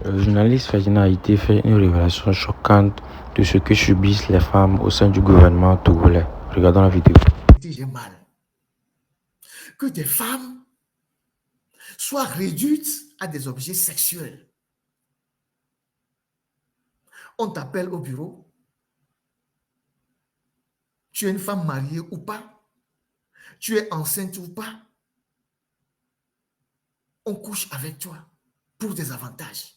Le journaliste Ferdinand Haïté fait une révélation choquante de ce que subissent les femmes au sein du gouvernement togolais. Regardons la vidéo. J'ai mal que des femmes soient réduites à des objets sexuels. On t'appelle au bureau, tu es une femme mariée ou pas, tu es enceinte ou pas, on couche avec toi pour des avantages.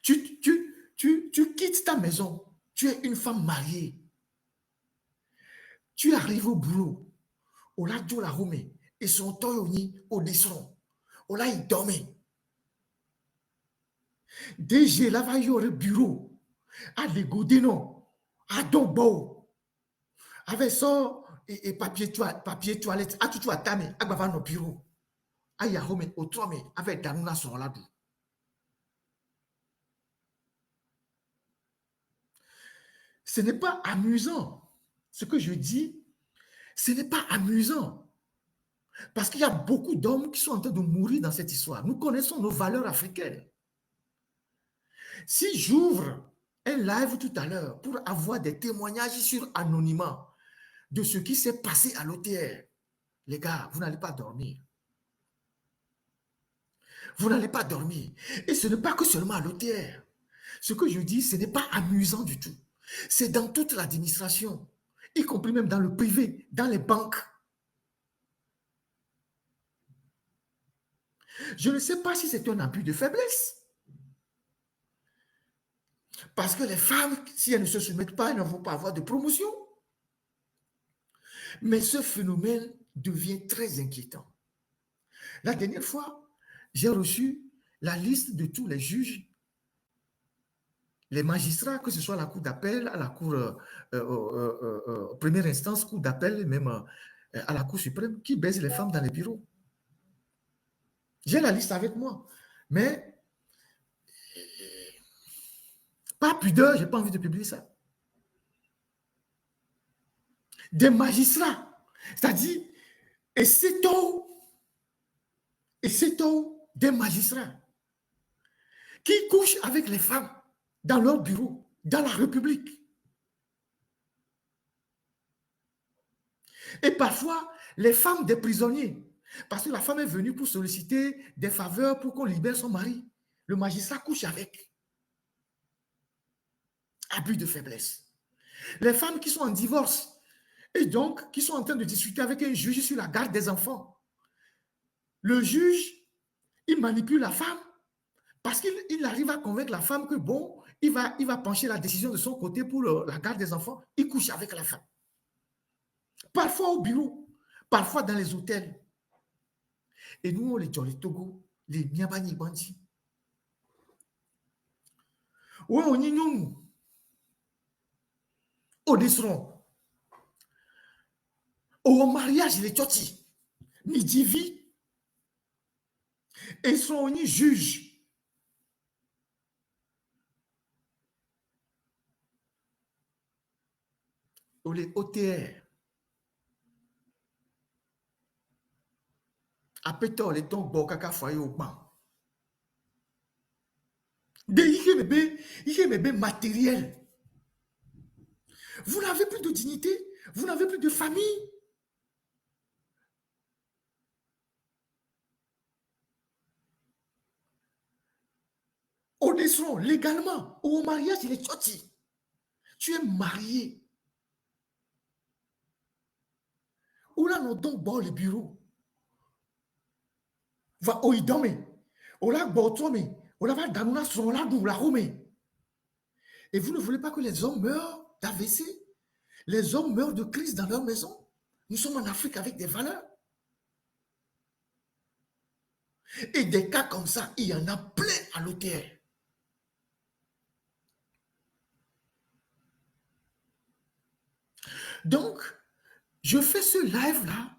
Tu quittes ta maison, tu es une femme mariée, tu arrives au boulot, on l'a dit la roue, et son toyoni au desson, on l'a dormi. DG là va y au bureau, à l'égodé non, à Dombo, avec son et papier toilette, à tout à tame, à bava no bureau, à yahome au trome, avec Danuna son là. Ce n'est pas amusant. Ce que je dis, ce n'est pas amusant. Parce qu'il y a beaucoup d'hommes qui sont en train de mourir dans cette histoire. Nous connaissons nos valeurs africaines. Si j'ouvre un live tout à l'heure pour avoir des témoignages sur anonymat de ce qui s'est passé à l'OTR, les gars, vous n'allez pas dormir. Vous n'allez pas dormir. Et ce n'est pas que seulement à l'OTR. Ce que je dis, ce n'est pas amusant du tout. C'est dans toute l'administration, y compris même dans le privé, dans les banques. Je ne sais pas si c'est un abus de faiblesse. Parce que les femmes, si elles ne se soumettent pas, elles ne vont pas avoir de promotion. Mais ce phénomène devient très inquiétant. La dernière fois, j'ai reçu la liste de tous les juges, les magistrats, que ce soit à la cour d'appel, à la cour première instance, cour d'appel, même à la cour suprême, qui baisent les femmes dans les bureaux. J'ai la liste avec moi. Mais pas pudeur, je n'ai pas envie de publier ça. Des magistrats, c'est-à-dire, et c'est tôt, des magistrats qui couchent avec les femmes dans leur bureau, dans la République. Et parfois, les femmes des prisonniers, parce que la femme est venue pour solliciter des faveurs pour qu'on libère son mari. Le magistrat couche avec. Abus de faiblesse. Les femmes qui sont en divorce et donc qui sont en train de discuter avec un juge sur la garde des enfants. Le juge, il manipule la femme parce qu'il arrive à convaincre la femme que bon, il va pencher la décision de son côté pour la garde des enfants. Il couche avec la femme. Parfois au bureau, parfois dans les hôtels. Et nous, les Jolly Togo, les Niabani Bandi. Ouais, on y nous. Au desron. Au mariage, les tchoti. Ni divi. Et sont ni juges. Ou les OTR. Apétor, les tons bokaka foyer au banc. Des bébés matériels. Vous n'avez plus de dignité, vous n'avez plus de famille. Au descend légalement, au mariage, il est sorti. Tu es marié. Ou là, nous donc bon le bureau. Va au idome. Ou là, bon, ou là, va dans la son là, nous la romé. Et vous ne voulez pas que les hommes meurent d'AVC? Les hommes meurent de crise dans leur maison. Nous sommes en Afrique avec des valeurs. Et des cas comme ça, il y en a plein à l'OTR. Donc, je fais ce live-là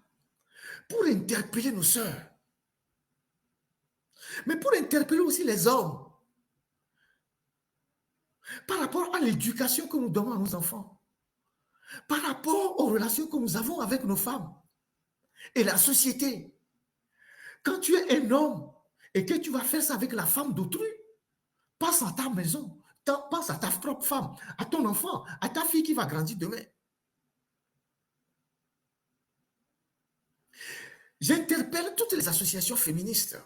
pour interpeller nos sœurs. Mais pour interpeller aussi les hommes. Par rapport à l'éducation que nous donnons à nos enfants. Par rapport aux relations que nous avons avec nos femmes. Et la société. Quand tu es un homme et que tu vas faire ça avec la femme d'autrui, pense à ta maison, pense à ta propre femme, à ton enfant, à ta fille qui va grandir demain. J'interpelle toutes les associations féministes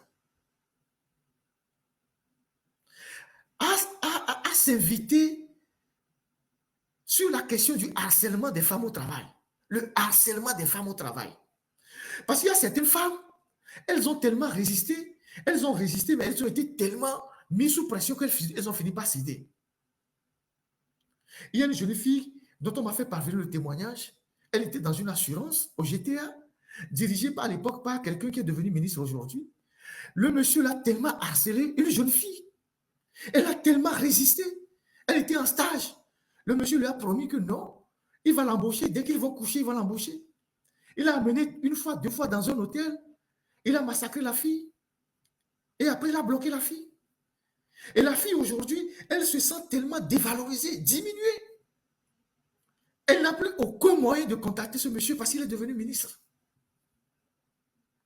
à s'inviter sur la question du harcèlement des femmes au travail. Le harcèlement des femmes au travail. Parce qu'il y a certaines femmes, elles ont tellement résisté, mais elles ont été tellement mises sous pression qu'elles ont fini par céder. Il y a une jeune fille dont on m'a fait parvenir le témoignage. Elle était dans une assurance au GTA, dirigée à l'époque par quelqu'un qui est devenu ministre aujourd'hui. Le monsieur l'a tellement harcelé, une jeune fille. Elle a tellement résisté. Elle était en stage. Le monsieur lui a promis que non, il va l'embaucher. Dès qu'ils vont coucher, il va l'embaucher. Il l'a amené une fois, 2 fois dans un hôtel. Il a massacré la fille. Et après, il a bloqué la fille. Et la fille, aujourd'hui, elle se sent tellement dévalorisée, diminuée. Elle n'a plus aucun moyen de contacter ce monsieur parce qu'il est devenu ministre.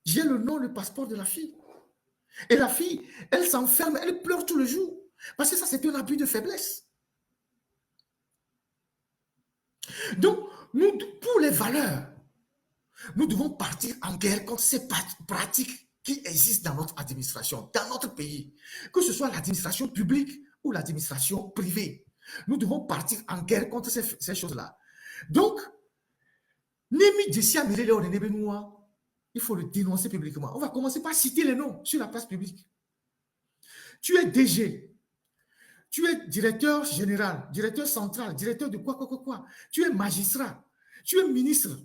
J'ai le nom, le passeport de la fille. Et la fille, elle s'enferme, elle pleure tout le jour. Parce que ça, c'est un abus de faiblesse. Donc, nous, pour les valeurs, nous devons partir en guerre contre ces pratiques qui existent dans notre administration, dans notre pays, que ce soit l'administration publique ou l'administration privée. Nous devons partir en guerre contre ces choses-là. Donc, il faut le dénoncer publiquement. On va commencer par citer les noms sur la place publique. Tu es DG, tu es directeur général, directeur central, directeur de quoi. Tu es magistrat, tu es ministre,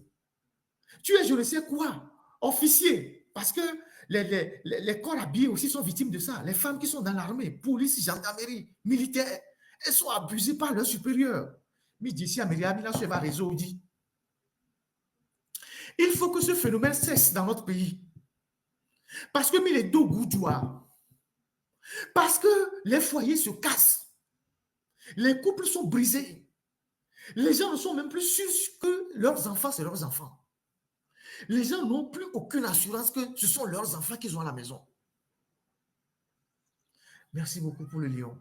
tu es je ne sais quoi, officier, parce que les corps habillés aussi sont victimes de ça. Les femmes qui sont dans l'armée, police, gendarmerie, militaire, elles sont abusées par leurs supérieurs. Mais d'ici à Myriam, là, va résoudre. Il faut que ce phénomène cesse dans notre pays. Parce que les dos goudois, parce que les foyers se cassent, les couples sont brisés, les gens ne sont même plus sûrs que leurs enfants, c'est leurs enfants. Les gens n'ont plus aucune assurance que ce sont leurs enfants qu'ils ont à la maison. Merci beaucoup pour le lion.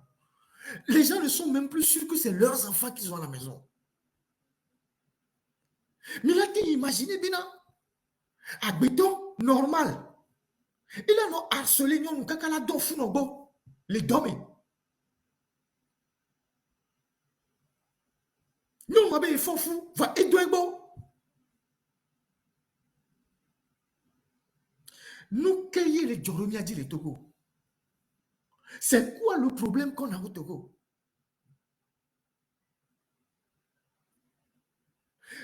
Les gens ne sont même plus sûrs que c'est leurs enfants qu'ils ont à la maison. Mais là, tu imaginez bien, à béton normal. Il a non harcelé nous kakala do funobo les domaines. Nous m'avons fait fou va edouebo. Nous cueillir les Joromi a dit les Togo. C'est quoi le problème qu'on a au Togo?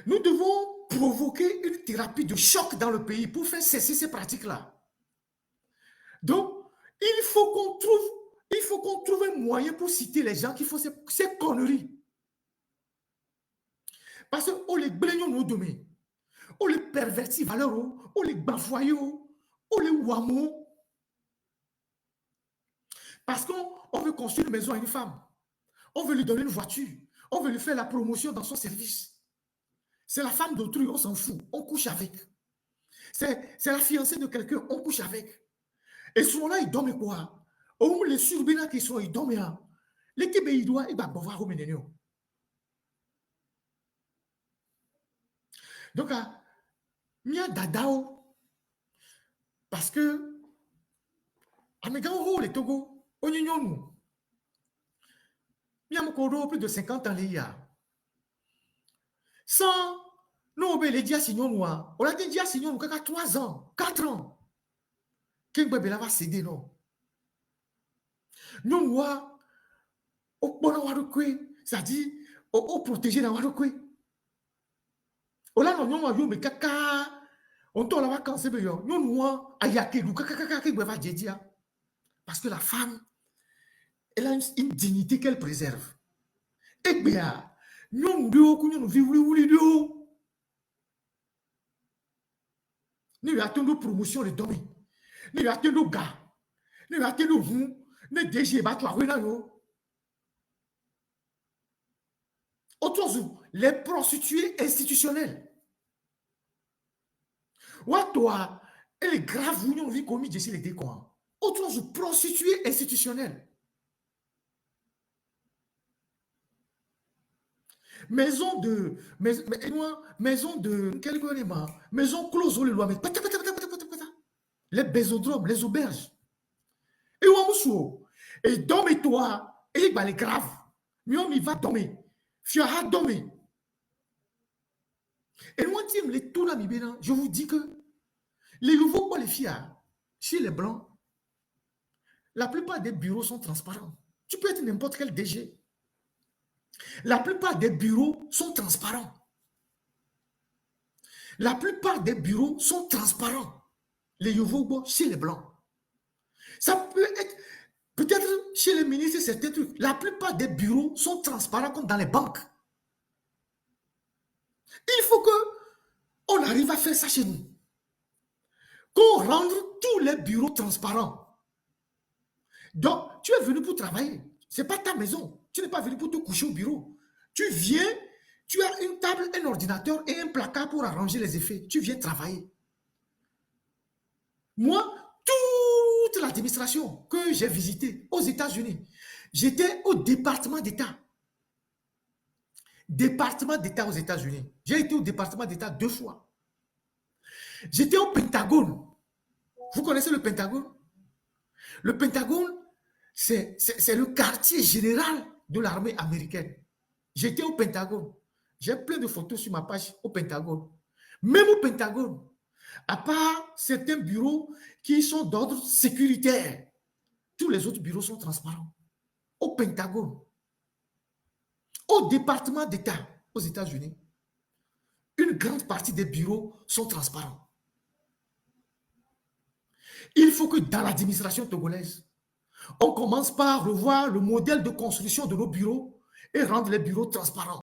Nous devons provoquer une thérapie de choc dans le pays pour faire cesser ces pratiques-là. Donc, il faut qu'on trouve un moyen pour citer les gens qui font ces conneries. Parce qu'on les blaigne nos domaines, on les pervertit valeurs, on les bafouille, on les wamo. Parce qu'on veut construire une maison à une femme, on veut lui donner une voiture, on veut lui faire la promotion dans son service. C'est la femme d'autrui, on s'en fout, on couche avec. C'est la fiancée de quelqu'un, on couche avec. Et souvent-là, ils dorment quoi? Ou les surbina qui sont, ils dorment. Les Québécois, ils doivent, ils vont voir au Ménénio. Donc, il y a Dadao. Parce que, à mes gars, les Togo, on y nous. Il y a plus de 50 ans, il y a. Sans, nous, les dia signon moi. On a dit dia signon nous, 3 ans, 4 ans. Qu'est-ce que va céder, non? Nous, moi, au bon c'est-à-dire, au protéger dans Warokwe. On a non, mais kaka, on tourne la vacance, nous, moi, ayakedu, kaka, parce que la femme, elle a une dignité qu'elle préserve. Et bien, nous vivons, nous attendons promotion de domaine. Nous attendons gars. Nous attendons vous. Nous DG battre autre chose, les prostituées institutionnelles. Ou toi, elle est grave, vous n'avez commis ici les décors. Autre prostituées institutionnelles. Maison de maison close au loi, les bésodromes, les auberges. Et dormez-toi, et il est grave. Mieux va dormir. Fiora dormir. Et moi, je vous dis que les nouveaux quoi les filles, chez les blancs, la plupart des bureaux sont transparents. Tu peux être n'importe quel DG. La plupart des bureaux sont transparents. La plupart des bureaux sont transparents. Les Yovobo chez les blancs. Ça peut être, peut-être chez les ministres, certains trucs. La plupart des bureaux sont transparents comme dans les banques. Il faut qu'on arrive à faire ça chez nous. Qu'on rende tous les bureaux transparents. Donc, tu es venu pour travailler. Ce n'est pas ta maison. Tu n'es pas venu pour te coucher au bureau. Tu viens, tu as une table, un ordinateur et un placard pour arranger les effets. Tu viens travailler. Moi, toute l'administration que j'ai visitée aux États-Unis, j'étais au département d'État. Département d'État aux États-Unis. J'ai été au département d'État 2 fois. J'étais au Pentagone. Vous connaissez le Pentagone? Le Pentagone, c'est le quartier général de l'armée américaine. J'étais au Pentagone. J'ai plein de photos sur ma page au Pentagone. Même au Pentagone, à part certains bureaux qui sont d'ordre sécuritaire, tous les autres bureaux sont transparents. Au Pentagone, au département d'État aux États-Unis, une grande partie des bureaux sont transparents. Il faut que dans l'administration togolaise, on commence par revoir le modèle de construction de nos bureaux et rendre les bureaux transparents.